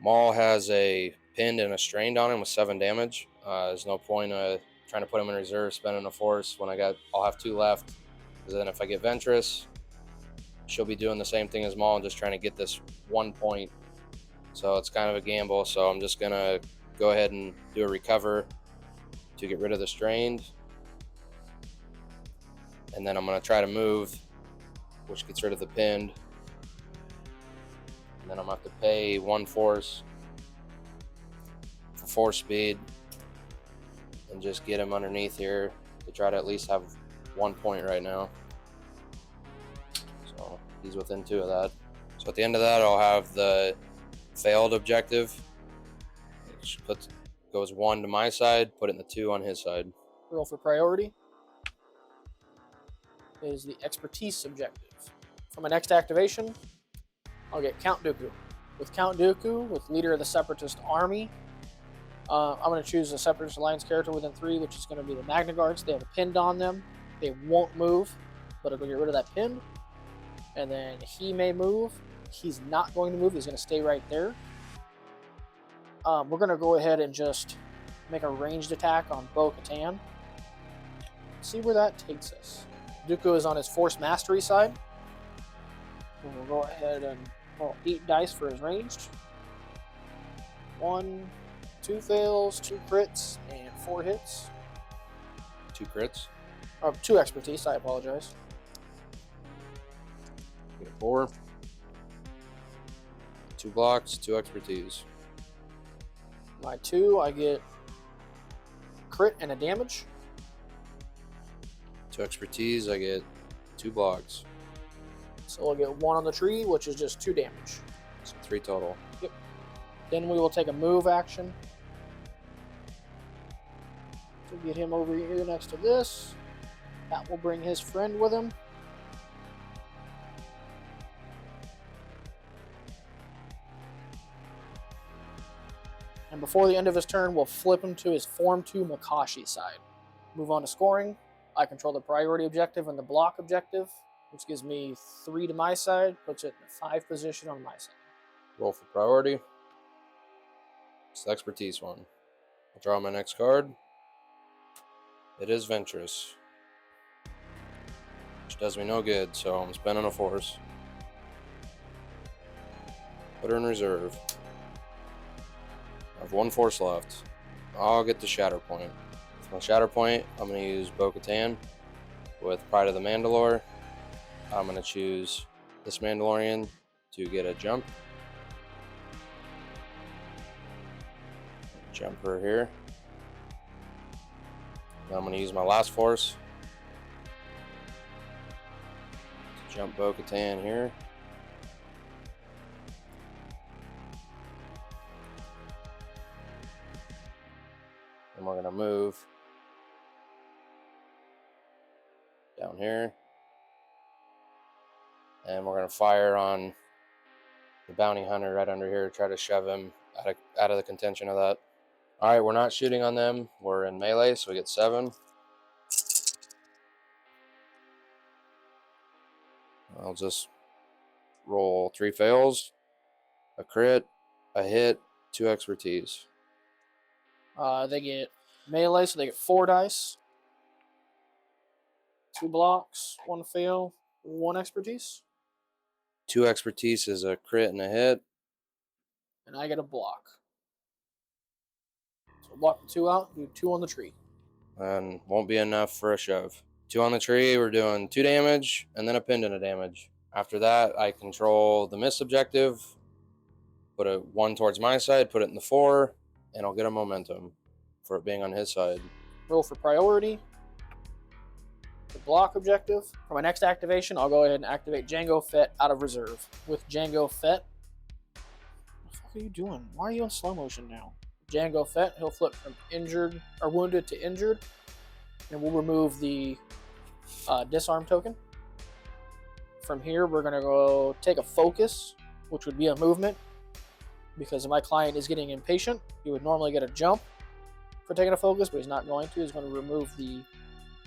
Maul has a pinned and a strained on him with 7 damage. There's no point trying to put him in reserve, spending a force when I'll have 2 left. Because then if I get Ventress, she'll be doing the same thing as Maul and just trying to get this 1 point. So it's kind of a gamble. So I'm just going to go ahead and do a recover to get rid of the strained. And then I'm going to try to move, which gets rid of the pinned. And then I'm going to have to pay 1 force for 4 speed and just get him underneath here to try to at least have 1 point right now. So he's within 2 of that. So at the end of that, I'll have the failed objective, which goes 1 to my side, put it in the 2 on his side. Roll for priority is the expertise objective. For my next activation, I'll get Count Dooku. With Count Dooku, with leader of the Separatist army, I'm going to choose a Separatist Alliance character within 3, which is going to be the Magna Guards. They have a pinned on them. They won't move, but it'll get rid of that pin. And then he may move. He's not going to move. He's going to stay right there. We're going to go ahead and just make a ranged attack on Bo-Katan. See where that takes us. Dooku is on his Force Mastery side. And we'll go ahead and roll 8 dice for his ranged. 1, 2 fails, 2 crits, and 4 hits. 2 crits. 2 expertise, I apologize. Get a 4. 2 blocks, 2 expertise. My 2, I get crit and a damage. 2 expertise, I get 2 blocks. So I'll get 1 on the tree, which is just 2 damage. So 3 total. Yep. Then we will take a move action to get him over here next to this. That will bring his friend with him. And before the end of his turn, we'll flip him to his Form 2 Makashi side. Move on to scoring. I control the priority objective and the block objective, which gives me 3 to my side, puts it in the 5 position on my side. Roll for priority. It's the expertise one. I'll draw my next card. It is Ventress, which does me no good, so I'm spending a force. Put her in reserve. I have 1 force left. I'll get the Shatterpoint. With my Shatterpoint, I'm going to use Bo-Katan with Pride of the Mandalore. I'm going to choose this Mandalorian to get a jump. Jump her here. Then I'm going to use my last force to jump Bo-Katan here. And we're going to move down here. And we're going to fire on the bounty hunter right under here, try to shove him out of the contention of that. All right, we're not shooting on them. We're in melee, so we get 7. I'll just roll 3 fails, a crit, a hit, 2 expertise. They get melee, so they get 4 dice. 2 blocks, 1 fail, 1 expertise. 2 expertise is a crit and a hit. And I get a block. So block the 2 out, do 2 on the tree. And won't be enough for a shove. 2 on the tree, we're doing 2 damage, and then a pinned and a damage. After that, I control the miss objective, put a 1 towards my side, put it in the 4, and I'll get a momentum for it being on his side. Roll for priority. The block objective. For my next activation, I'll go ahead and activate Jango Fett out of reserve. With Jango Fett, what the fuck are you doing? Why are you in slow motion now? Jango Fett, he'll flip from injured or wounded to injured, and we'll remove the disarm token. From here, we're gonna go take a focus which would be a movement, because my client is getting impatient. He would normally get a jump for taking a focus, but he's not going to. He's going to remove the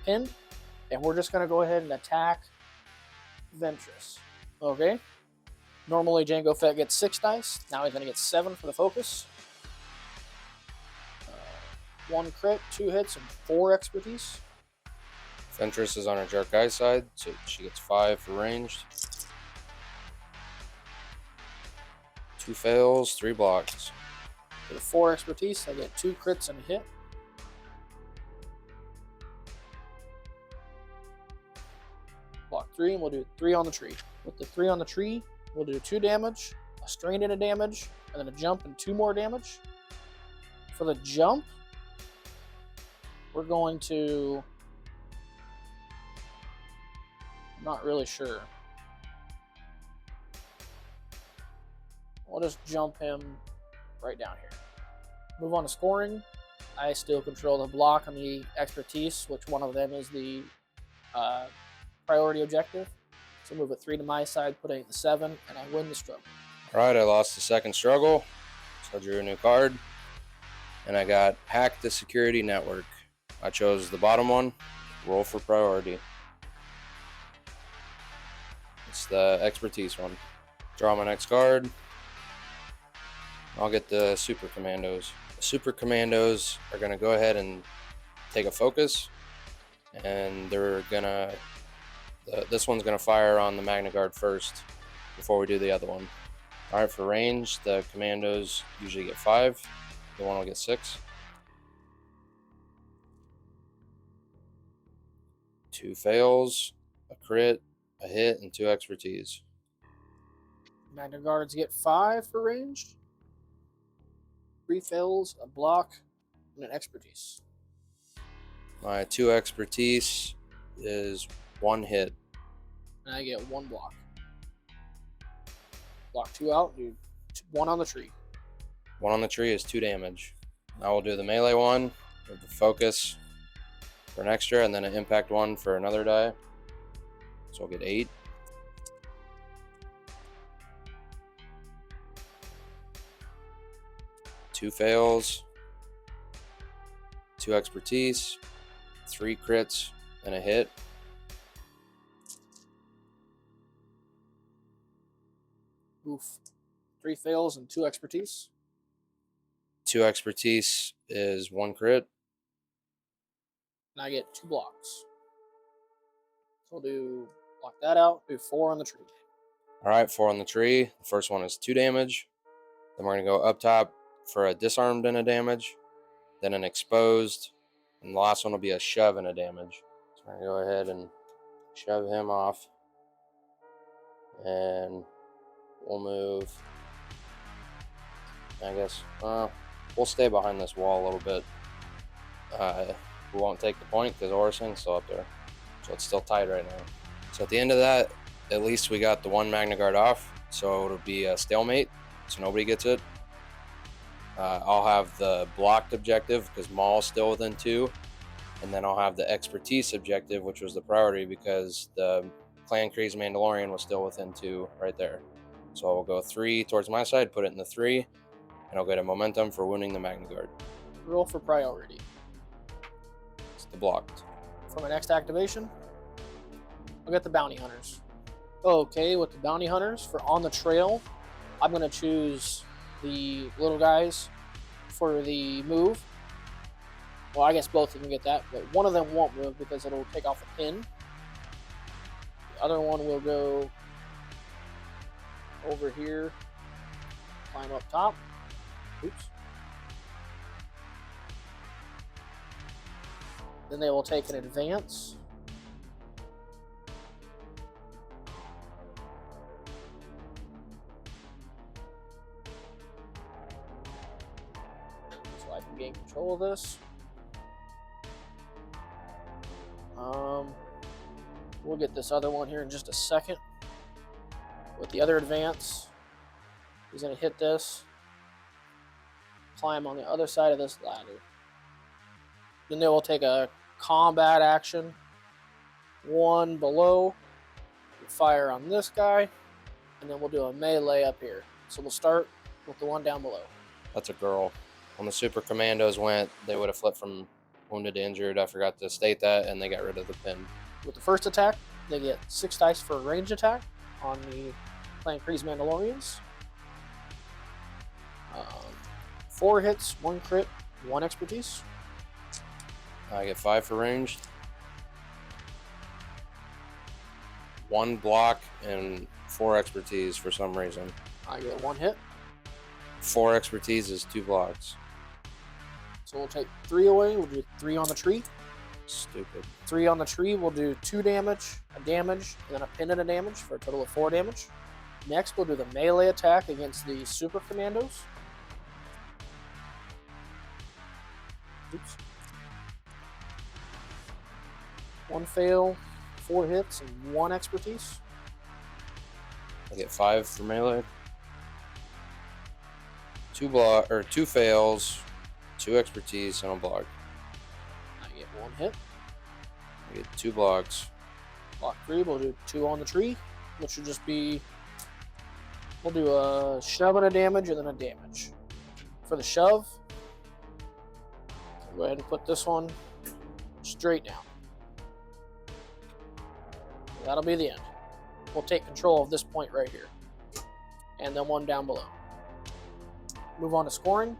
pin, and we're just going to go ahead and attack Ventress. Okay? Normally Jango Fett gets 6 dice. Now he's going to get 7 for the focus. 1 crit, 2 hits, and 4 expertise. Ventress is on her Dark Eye side, so she gets 5 for ranged. 2 fails, 3 blocks. For the 4 expertise, I get 2 crits and a hit. Block 3, and we'll do 3 on the tree. With the 3 on the tree, we'll do 2 damage, a strain and a damage, and then a jump and 2 more damage. For the jump, we're going to... I'm not really sure. We'll just jump him right down here. Move on to scoring. I still control the block and the expertise, which one of them is the priority objective. So move a 3 to my side, put 8 in the 7, and I win the struggle. All right, I lost the second struggle, so I drew a new card. And I got Hack the Security Network. I chose the bottom one, roll for priority. It's the expertise one. Draw my next card. I'll get the Super Commandos. The Super Commandos are going to go ahead and take a focus, and they're going to... this one's going to fire on the Magna Guard first before we do the other one. All right, for range, the Commandos usually get 5. The one will get 6. 2 fails, a crit, a hit, and 2 expertise. Magna Guards get 5 for ranged. 3 fails, a block, and an expertise. My 2 expertise is 1 hit. And I get 1 block. Block 2 out, do 1 on the tree. 1 on the tree is 2 damage. Now we'll do the melee one with the focus for an extra, and then an impact one for another die. So we'll get 8. Two fails, 2 expertise, 3 crits, and a hit. Oof. 3 fails and 2 expertise. 2 expertise is 1 crit. And I get 2 blocks. So we'll do block that out, do 4 on the tree. All right, 4 on the tree. The first one is 2 damage. Then we're going to go up top for a disarmed and a damage, then an exposed, and the last one will be a shove and a damage. So we're going to go ahead and shove him off, and we'll move, I guess, we'll stay behind this wall a little bit. We won't take the point because Orison's still up there, so it's still tied right now. So at the end of that, at least we got the 1 Magna Guard off, so it'll be a stalemate, so nobody gets it. I'll have the blocked objective because Maul's still within 2, and then I'll have the expertise objective, which was the priority because the Clan Crazy Mandalorian was still within 2 right there. So I'll go 3 towards my side, put it in the 3, and I'll get a momentum for wounding the Magna Guard. Roll for priority. It's the blocked. For my next activation, I'll get the Bounty Hunters. Okay, with the Bounty Hunters, for on the trail, I'm going to choose the little guys for the move. Well, I guess both of them get that, but one of them won't move because it'll take off a pin. The other one will go over here, climb up top. Oops. Then they will take an advance. So I can gain control of this. We'll get this other one here in just a second. With the other advance, he's going to hit this, climb on the other side of this ladder. Then they will take a combat action, 1 below, fire on this guy, and then we'll do a melee up here. So we'll start with the one down below. That's a girl. When the Super Commandos went, they would have flipped from wounded to injured. I forgot to state that, and they got rid of the pin. With the first attack, they get 6 dice for a ranged attack on the Clan Kreese Mandalorians. 4 hits, 1 crit, 1 expertise. I get 5 for ranged, 1 block, and 4 expertise for some reason. I get 1 hit. 4 expertise is 2 blocks. So we'll take 3 away. We'll do 3 on the tree. Stupid. 3 on the tree, we'll do 2 damage, a damage, and then a pin and a damage for a total of 4 damage. Next, we'll do the melee attack against the Super Commandos. Oops. 1 fail, 4 hits, and 1 expertise. I get 5 for melee. 2 fails, 2 expertise, and a block. I get 1 hit. I get 2 blocks. Block 3, we'll do 2 on the tree, which should just be, we'll do a shove and a damage and then a damage. For the shove, go ahead and put this one straight down. That'll be the end. We'll take control of this point right here. And then 1 down below. Move on to scoring.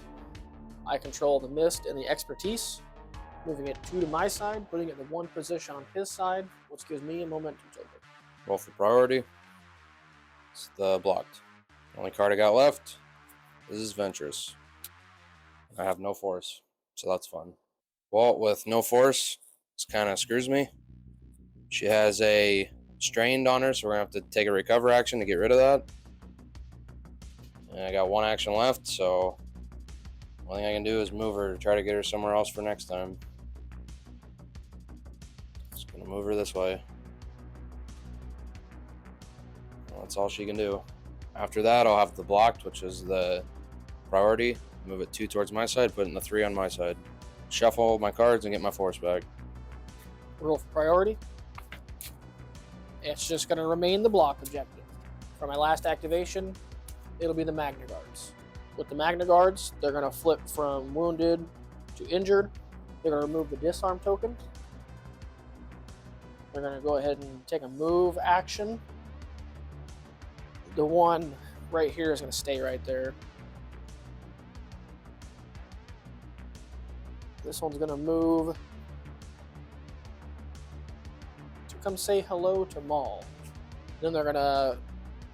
I control the mist and the expertise. Moving it 2 to my side, putting it in the 1 position on his side, which gives me a momentum token. Roll for priority. It's the blocked. Only card I got left. This is Ventress. I have no force, so that's fun. Well, with no force, this kind of screws me. She has a strained on her, so we're going to have to take a recover action to get rid of that. And I got 1 action left, so the only thing I can do is move her to try to get her somewhere else for next time. Just going to move her this way. Well, that's all she can do. After that, I'll have the blocked, which is the priority. Move it 2 towards my side, put it in the 3 on my side. Shuffle my cards and get my force back. Roll for priority. It's just going to remain the block objective. For my last activation, it'll be the Magna Guards. With the Magna Guards, they're going to flip from wounded to injured. They're going to remove the disarm token. They're going to go ahead and take a move action. The one right here is going to stay right there. This one's going to move to come say hello to Maul. Then they're going to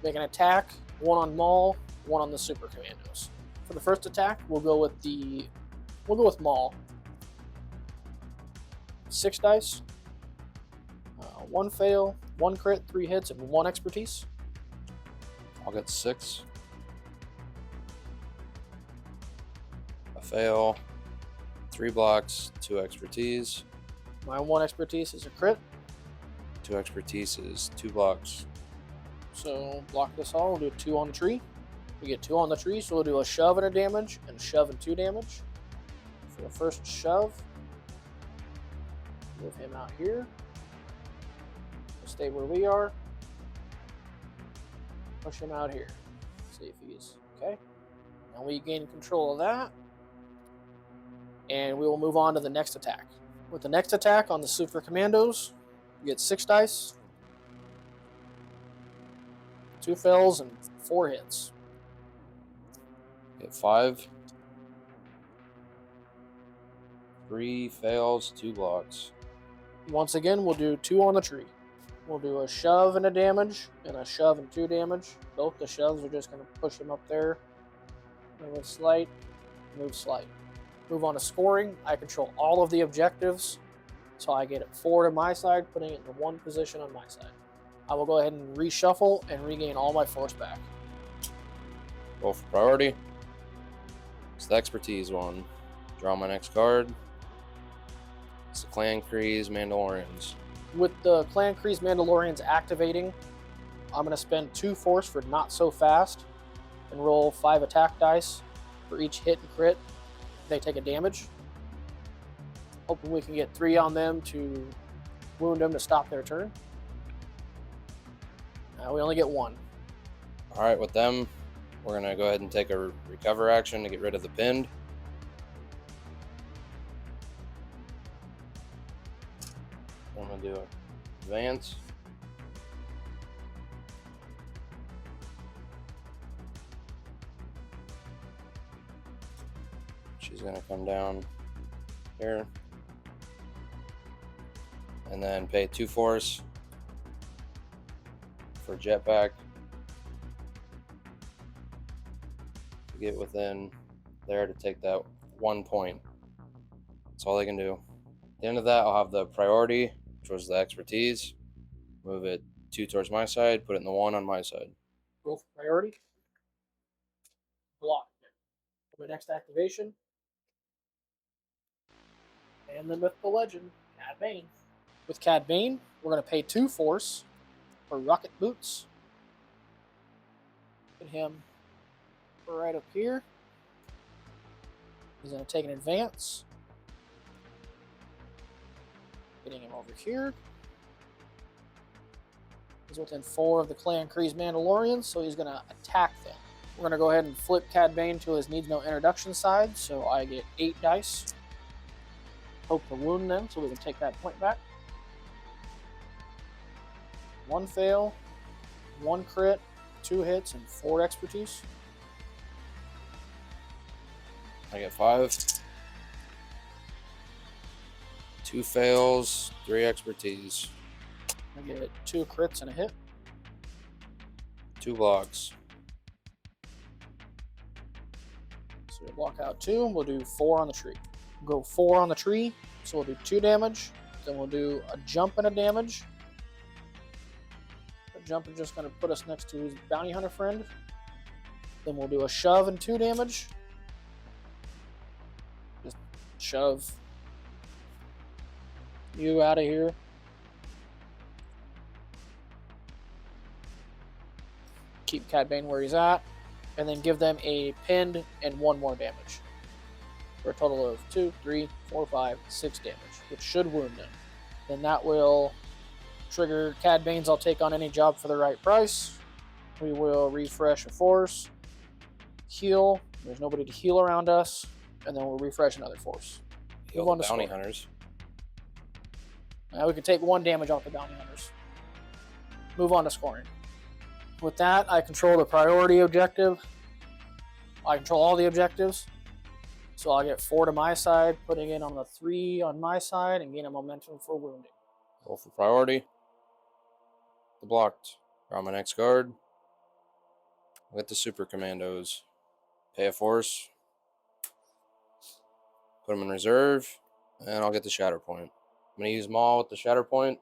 make an attack, 1 on Maul, 1 on the Super Commandos. For the first attack, we'll go with Maul. 6 dice, 1 fail, 1 crit, 3 hits, and 1 expertise. I'll get 6. A fail, 3 blocks, 2 expertise. My 1 expertise is a crit. 2 expertise is 2 blocks. So block this all. We'll do 2 on the tree. We get 2 on the tree, so we'll do a shove and a damage, and a shove and 2 damage. For the first shove, move him out here. We'll stay where we are. Push him out here. See if he's okay. Now we gain control of that. And we will move on to the next attack. With the next attack on the Super Commandos, you get 6 dice, 2 fails, and 4 hits. Get 5. 3 fails, 2 blocks. Once again, we'll do 2 on the tree. We'll do a shove and a damage, and a shove and 2 damage. Both the shoves are just going to push him up there. Move slight, move slight. Move on to scoring. I control all of the objectives, so I get it 4 to my side, putting it in the 1 position on my side. I will go ahead and reshuffle and regain all my force back. Roll for priority. It's the expertise one. Draw my next card. It's the Clan Kreese Mandalorians. With the Clan Kreese Mandalorians activating, I'm going to spend 2 force for not so fast and roll 5 attack dice for each hit and crit. They take a damage. Hoping we can get 3 on them to wound them to stop their turn. We only get 1. All right, with them, we're going to go ahead and take a recover action to get rid of the pinned. I'm going to do an advance. She's going to come down here. And then pay 2 force for jetpack to get within there to take that 1 point. That's all they can do. At the end of that, I'll have the priority, which was the expertise. Move it 2 towards my side, put it in the 1 on my side. Roll for priority. Block. For my next activation. And then with the legend, Cad Bane. With Cad Bane, we're going to pay 2 force for rocket boots. Put him right up here. He's going to take an advance. Getting him over here. He's within 4 of the Clan Kree's Mandalorians, so he's going to attack them. We're going to go ahead and flip Cad Bane to his needs no introduction side, so I get 8 dice. Hope to wound them so we can take that point back. 1 fail, 1 crit, 2 hits, and 4 expertise. I get 5. 2 fails, 3 expertise. I get 2 crits and a hit. 2 blocks. So we'll block out 2, we'll do 4 on the tree. We'll go 4 on the tree, so we'll do 2 damage. Then we'll do a jump and a damage. The jump is just going to put us next to his bounty hunter friend. Then we'll do a shove and 2 damage. Just shove you out of here. Keep Cad Bane where he's at. And then give them a pinned and 1 more damage. For a total of 2, 3, 4, 5, 6 damage, which should wound them. Then that will trigger Cad Bane's I'll take on any job for the right price. We will refresh a force, heal. There's nobody to heal around us, and then we'll refresh another force. Heal Move on the to bounty scoring. hunters. Now we can take 1 damage off the bounty hunters. Move on to scoring. With that, I control the priority objective. I control all the objectives. So I'll get 4 to my side, putting it on the 3 on my side, and gain a momentum for wounding. Roll for priority. The blocked. Draw my next card. I'll get the super commandos. Pay a force. Put them in reserve. And I'll get the Shatterpoint. I'm going to use them all with the Shatterpoint.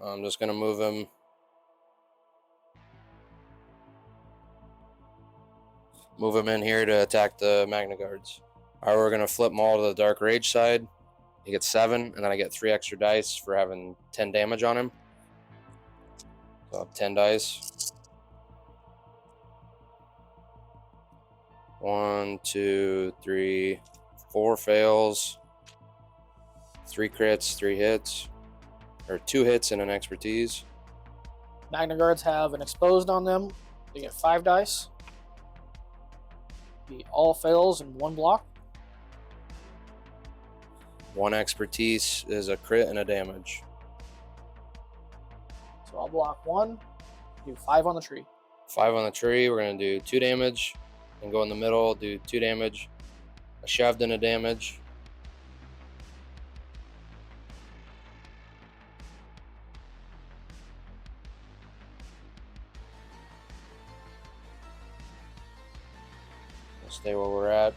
I'm just going to move him. Move him in here to attack the Magna Guards. All right, we're going to flip them all to the Dark Rage side. He gets 7, and then I get 3 extra dice for having 10 damage on him. So I have 10 dice. 1, 2, 3, 4 fails. 3 crits, 3 hits. Or 2 hits and an expertise. Magna Guards have an exposed on them. They get 5 dice. Be all fails in 1 block. 1 expertise is a crit and a damage. So I'll block 1. Do 5 on the tree. 5 on the tree. We're going to do 2 damage. And go in the middle, do 2 damage. A shoved and a damage. We'll stay where we're at.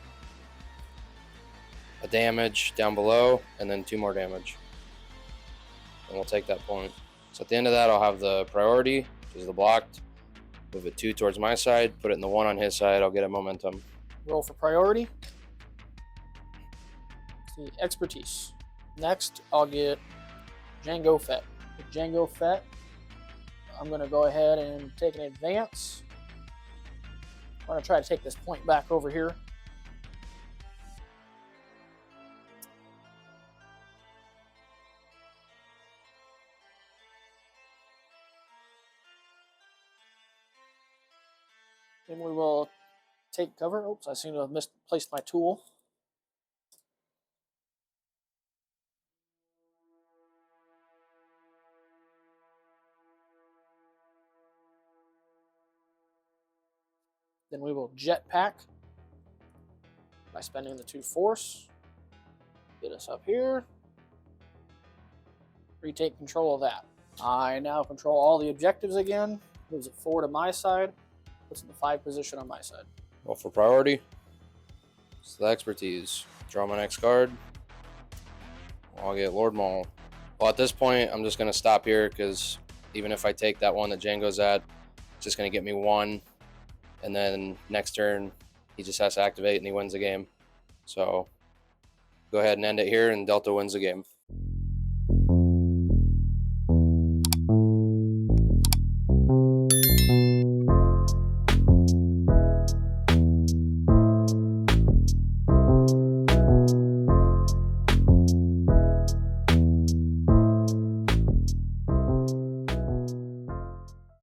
A damage down below, and then 2 more damage. And we'll take that point. So at the end of that, I'll have the priority, which is the blocked. Move it 2 towards my side, put it in the 1 on his side, I'll get a momentum. Roll for priority. The expertise. Next, I'll get Jango Fett. With Jango Fett, I'm going to go ahead and take an advance. I'm going to try to take this point back over here. Then we will take cover. Oops, I seem to have misplaced my tool. Then we will jetpack by spending the 2 force. Get us up here. Retake control of that. I now control all the objectives again. Moves it 4 to my side. Puts it in the 5 position on my side. Well, for priority, it's the expertise. Draw my next card. I'll get Lord Maul. Well, at this point, I'm just going to stop here because even if I take that one that Django's at, it's just going to get me 1. And then next turn, he just has to activate and he wins the game. So go ahead and end it here, and Delta wins the game.